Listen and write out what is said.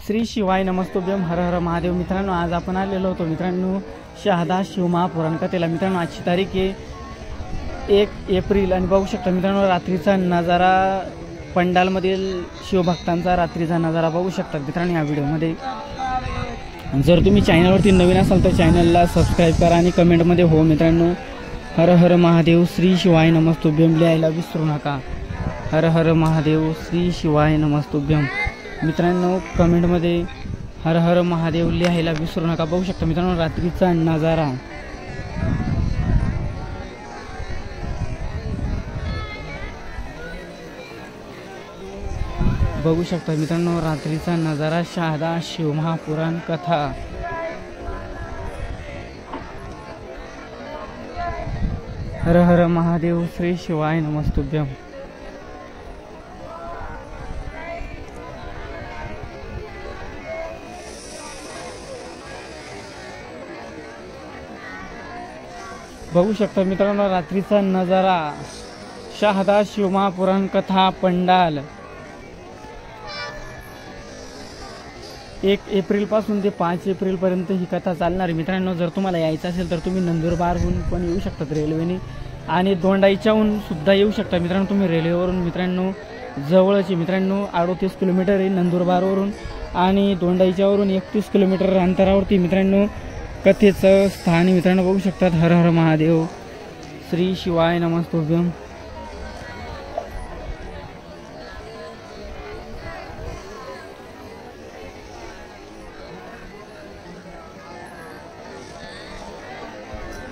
श्री शिवाय नमस्तुभ्यम हर हर महादेव। मित्रांनो आज आपण आलेलो होतो मित्रांनो शहादा शिवमहापुराण कथेला। मित्रांनो आजची तारीख आहे 1 एप्रिल आणि बघू शकता मित्रांनो रात्रीचा नजारा, पंडालमधील शिवभक्तांचा रात्रीचा नजारा बघू शकता मित्रांनो या व्हिडिओमध्ये। जर तुम्ही चॅनलवरती नवीन असाल तर चॅनलला सबस्क्राईब करा आणि कमेंटमध्ये हो मित्रांनो हर हर महादेव श्री शिवाय नमस्तुभ्यम लिहायला विसरू नका। हर हर महादेव श्री शिवाय नमस्तुभ्यम मित्रांनो कमेंटमध्ये हर हर महादेव लिहायला विसरू नका। बघू शकता मित्रांनो रात्रीचा नजारा। बघू शकता मित्रांनो रात्रीचा नजारा, शहादा शिवमहापुराण कथा। हर हर महादेव श्री शिवाय नमस्तुभ्यम। बघू शकता मित्रांनो रात्रीचा नजारा, शहादा शिवमहापुराण कथा पंडाल। 1 एप्रिल पासून ते 5 एप्रिल पर्यंत ही कथा चालणार आहे मित्रांनो। जर तुम्हाला यायचं असेल तर तुम्ही नंदुरबारहून पण येऊ शकतात रेल्वेने आणि दोंडाईच्याहून सुद्धा येऊ शकता मित्रांनो तुम्ही रेल्वेवरून। मित्रांनो जवळची मित्रांनो 38 किलोमीटर आहे नंदुरबारवरून आणि दोंडाईच्यावरून 31 किलोमीटर अंतरावरती मित्रांनो कथेचं स्थान मित्रांनो बघू शकतात। हर हर महादेव श्री शिवाय नमस्तुभ्यम।